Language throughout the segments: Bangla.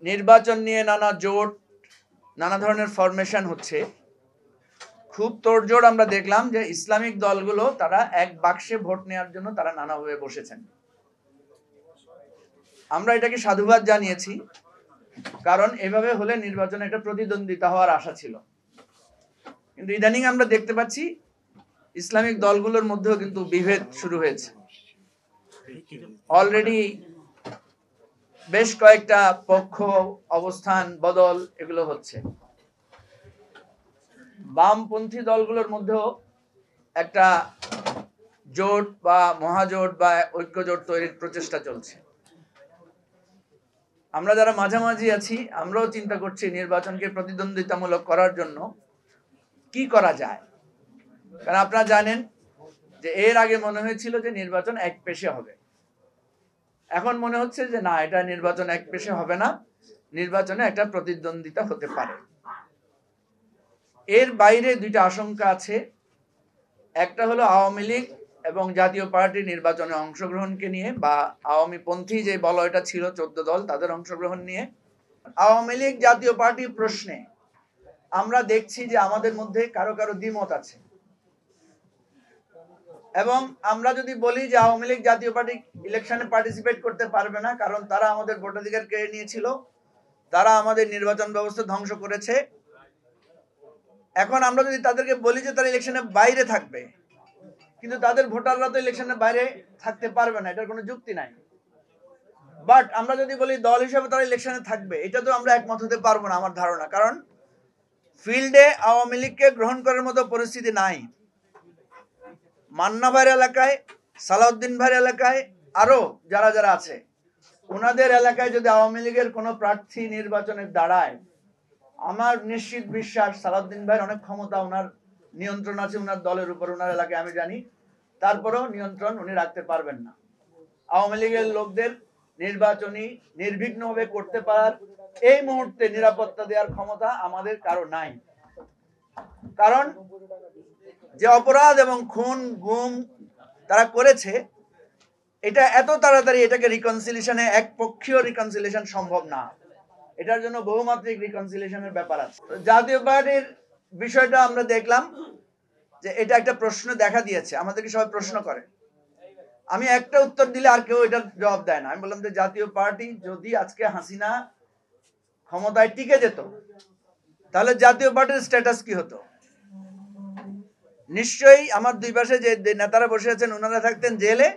নির্বাচন নিয়ে নানা জোট, নানা ধরনের ফরমেশন হচ্ছে। খুব তোড়জোড় আমরা দেখলাম যে ইসলামিক দলগুলো তারা এক বাক্সে ভোট নেওয়ার জন্য তারা নানাভাবে বসেছেন। আমরা এটাকে সাধুবাদ জানিয়েছি, কারণ এভাবে হলে নির্বাচনে একটা প্রতিদ্বন্দ্বিতা হওয়ার আশা ছিল। কিন্তু ইদানিং আমরা দেখতে পাচ্ছি ইসলামিক দলগুলোর মধ্যেও কিন্তু বিভেদ শুরু হয়েছে। অলরেডি বেশ কয়েকটা পক্ষ, অবস্থান বদল এগুলো হচ্ছে। বামপন্থী দলগুলোর মধ্যেও একটা জোট বা মহাজোট বা ঐক্যজোট তৈরির প্রচেষ্টা চলছে। আমরা যারা মাঝামাঝি আছি, আমরাও চিন্তা করছি নির্বাচনকে প্রতিদ্বন্দ্বিতামূলক করার জন্য কি করা যায়। কারণ আপনারা জানেন যে এর আগে মনে হয়েছিল যে নির্বাচন এক পেশে হবে, এখন মনে হচ্ছে যে না, এটা নির্বাচন এক পেশে হবে না, নির্বাচনে একটা প্রতিদ্বন্দ্বিতা হতে পারে। এর বাইরে দুইটা আশঙ্কা আছে। একটা হলো আওয়ামী লীগ এবং জাতীয় পার্টি নির্বাচনে অংশগ্রহণকে নিয়ে, বা আওয়ামী পন্থী যে বলয়টা ছিল 14 দল, তাদের অংশগ্রহণ নিয়ে। আওয়ামী লীগ জাতীয় পার্টি প্রশ্নে আমরা দেখছি যে আমাদের মধ্যে কারো কারো দ্বিমত আছে, এবং আমরা যদি বলি যে আওয়ামী লীগ জাতীয় পার্টি ইলেকশনে পার্টিসিপেট করতে পারবে না কারণ তারা আমাদের ভোটাধিকার কেড়ে নিয়েছিল, তারা আমাদের নির্বাচন ব্যবস্থা ধ্বংস করেছে, এখন আমরা যদি তাদেরকে বলি যে তারা ইলেকশনের বাইরে থাকবে, কিন্তু তাদের ভোটাররা তো ইলেকশনের বাইরে থাকতে পারবে না, এটার কোনো যুক্তি নাই। বাট আমরা যদি বলি দল হিসেবে তারা ইলেকশনে থাকবে, এটা তো আমরা একমত হতে পারবো না আমার ধারণা। কারণ ফিল্ডে আওয়ামী লীগকে গ্রহণ করার মতো পরিস্থিতি নাই। মান্না ভাইয়ের এলাকায়, সালাউদ্দিন ভাইয়ের এলাকায়, আরো যারা যারা আছে, ওনাদের এলাকায় যদি আওয়ামী লীগের কোনো প্রার্থী নির্বাচনে দাঁড়ায়, আমার নিশ্চিত বিশ্বাস সালাউদ্দিন ভাইয়ের অনেক ক্ষমতা, ওনার নিয়ন্ত্রণ আছে ওনার দলের উপর, ওনার এলাকায় আমি জানি, তারপরেও নিয়ন্ত্রণ উনি রাখতে পারবেন না। আওয়ামী লীগের লোকদের নির্বাচনী নির্বিঘ্নভাবে করতে পারার এই মুহূর্তে নিরাপত্তা দেওয়ার ক্ষমতা আমাদের কারো নাই। কারণ যে অপরাধ এবং খুন গুম তারা করেছে, এটা এত তাড়াতাড়ি এটাকে রিকনসিলিয়েশনে, একপক্ষীয় রিকনসিলিয়েশন সম্ভব না। এটার জন্য বহুমাত্রিক রিকনসিলিয়েশনের ব্যাপার আছে। জাতীয় পার্টির বিষয়টা আমরা দেখলাম যে এটা একটা প্রশ্ন দেখা দিয়েছে, আমাদেরকে সবাই প্রশ্ন করে। আমি একটা উত্তর দিলে আর কেউ এটার জবাব দেয় না। আমি বললাম যে জাতীয় পার্টি যদি আজকে হাসিনা ক্ষমতায় টিকে যেত, তাহলে জাতীয় পার্টির স্ট্যাটাস কি হতো? নিশ্চয়ই আমার দুই পাশে যে নেতারা বসে আছেন ওনারা থাকতেন জেলে,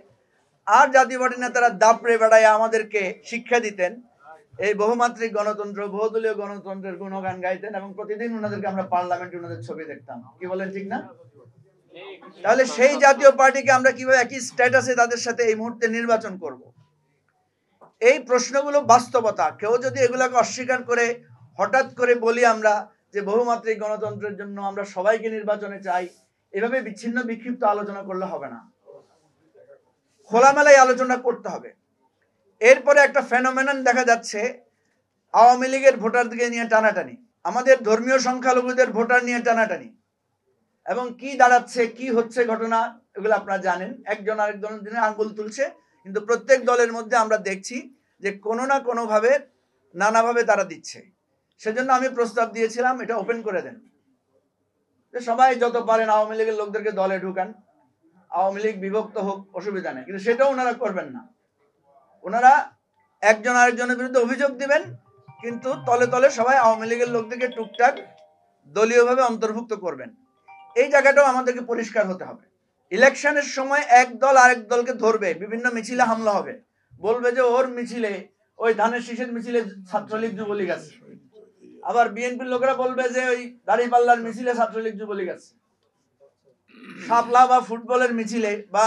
আর জাতীয় পার্টির নেতারা দাপড়ে বেড়ায় আমাদেরকে শিক্ষা দিতেন, এই বহুমাত্রিক গণতন্ত্র, বহুদলীয় গণতন্ত্রের গুণগান গাইতেন, এবং প্রতিদিন ওনাদেরকে আমরা পার্লামেন্টে ওনাদের ছবি দেখতাম। কি বলেন, ঠিক না? তাহলে সেই জাতীয় পার্টিকে আমরা কিভাবে একই স্ট্যাটাসে তাদের সাথে এই মুহূর্তে নির্বাচন করব? এই প্রশ্নগুলো বাস্তবতা। কেউ যদি এগুলাকে অস্বীকার করে হঠাৎ করে বলি আমরা যে বহুমাত্রিক গণতন্ত্রের জন্য আমরা সবাইকে নির্বাচনে চাই, এভাবে বিচ্ছিন্ন বিক্ষিপ্ত আলোচনা করলে হবে না, খোলামেলায় আলোচনা করতে হবে। এরপরে একটা ফেনোমেনন দেখা যাচ্ছে, আওয়ামী লীগের ভোটারদেরকে নিয়ে টানাটানি, আমাদের ধর্মীয় সংখ্যালঘুদের ভোটার নিয়ে টানাটানি, এবং কি দাঁড়াচ্ছে, কি হচ্ছে ঘটনা, এগুলো আপনারা জানেন। একজন আরেকজনের দিনে আঙ্গুল তুলছে, কিন্তু প্রত্যেক দলের মধ্যে আমরা দেখছি যে কোনো না কোনো ভাবে, নানাভাবে তারা দিচ্ছে। সেজন্য আমি প্রস্তাব দিয়েছিলাম এটা ওপেন করে দেন, যে সবাই যত পারেন আওয়ামী লীগের লোকদেরকে দলে ঢুকান, আওয়ামী লীগ বিভক্ত হোক, অসুবিধা নেই। কিন্তু সেটাও ওনারা করবেন না। ওনারা একজন আরেকজনের বিরুদ্ধে অভিযোগ দিবেন, কিন্তু তলে তলে সবাই আওয়ামী লীগের লোকদেরকে টুকটাক দলীয়ভাবে অন্তর্ভুক্ত করবেন। এই জায়গাটাও আমাদেরকে পরিষ্কার হতে হবে। ইলেকশনের সময় এক দল আরেক দলকে ধরবে, বিভিন্ন মিছিলে হামলা হবে, বলবে যে ওর মিছিলে, ওই ধানের শীষের মিছিলে ছাত্রলীগ যুবলীগ আছে, আবার বিএনপির লোকেরা বলবে যে ওই দাঁড়িপাল্লার মিছিলে ছাত্রলীগ যুবলীগ আছে, শাপলা বা ফুটবলের মিছিলে বা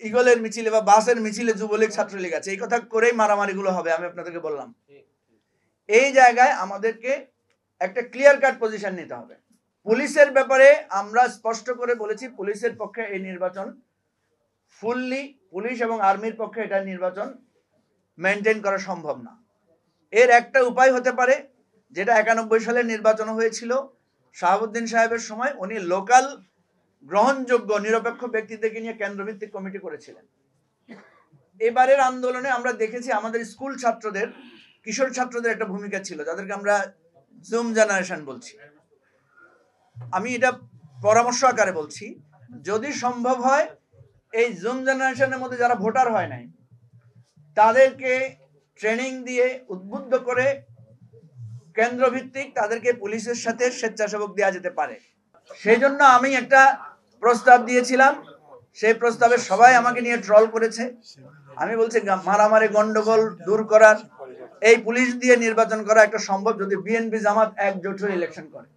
ইগলের মিছিলে বা বাসের মিছিলে যুবলীগ ছাত্রলীগ আছে। এই কথা করেই মারামারি গুলো হবে, আমি আপনাদেরকে বললাম। এই জায়গায় আমাদেরকে একটা ক্লিয়ার কাট পজিশন নিতে হবে। পুলিশের ব্যাপারে আমরা স্পষ্ট করে বলেছি, পুলিশের পক্ষে এই নির্বাচন ফুললি, পুলিশ এবং আর্মির পক্ষে এটা নির্বাচন মেনটেন করা সম্ভব না। এর একটা উপায় হতে পারে, যেটা 91 সালে নির্বাচন হয়েছিল শাহাবুদ্দিন সাহেবের সময়, উনি লোকাল গ্রহণযোগ্য নিরপেক্ষ ব্যক্তিদেরকে নিয়ে কেন্দ্রভিত্তিক কমিটি করেছিলেন। এবারের আন্দোলনে আমরা দেখেছি আমাদের স্কুল ছাত্রদের কিশোর ছাত্রদের একটা ভূমিকা ছিল, যাদেরকে আমরা জুম জেনারেশন বলছি। আমি এটা পরামর্শ আকারে বলছি, যদি সম্ভব হয় এই জুম জেনারেশনের মধ্যে যারা ভোটার হয় নাই তাদেরকে ট্রেনিং দিয়ে উদ্বুদ্ধ করে কেন্দ্রভিত্তিক তাদেরকে পুলিশের সাথে স্বেচ্ছাসেবক দেওয়া যেতে পারে। সেই জন্য আমি একটা প্রস্তাব দিয়েছিলাম, সেই প্রস্তাবে সবাই আমাকে নিয়ে ট্রল করেছে। আমি বলছি মারামারি গন্ডগোল দূর করার, এই পুলিশ দিয়ে নির্বাচন করা একটা সম্ভব যদি বিএনপি জামাত একজোট হয়ে ইলেকশন করে।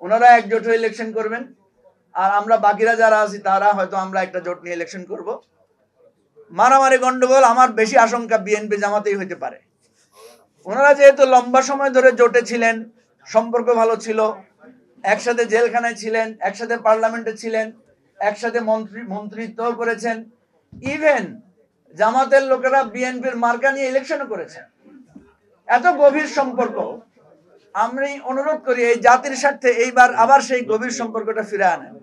ওনারা একজোট হয়ে ইলেকশন করবেন, আর আমরা বাকিরা যারা আছি তারা হয়তো আমরা একটা জোট নিয়ে ইলেকশন করব। মারামারি গন্ডগোল আমার বেশি আশঙ্কা বিএনপি জামাতেই হইতে পারে। ওনারা যেহেতু লম্বা সময় ধরে জোটে ছিলেন, সম্পর্ক ভালো ছিল, একসাথে জেলখানায় ছিলেন, একসাথে পার্লামেন্টে ছিলেন, একসাথে মন্ত্রিত্ব করেছেন, ইভেন জামাতের লোকেরা বিএনপির মার্কা নিয়ে ইলেকশনও করেছেন। এত গভীর সম্পর্ক, আমি অনুরোধ করি এই জাতির স্বার্থে এইবার আবার সেই গভীর সম্পর্কটা ফিরে আনেন।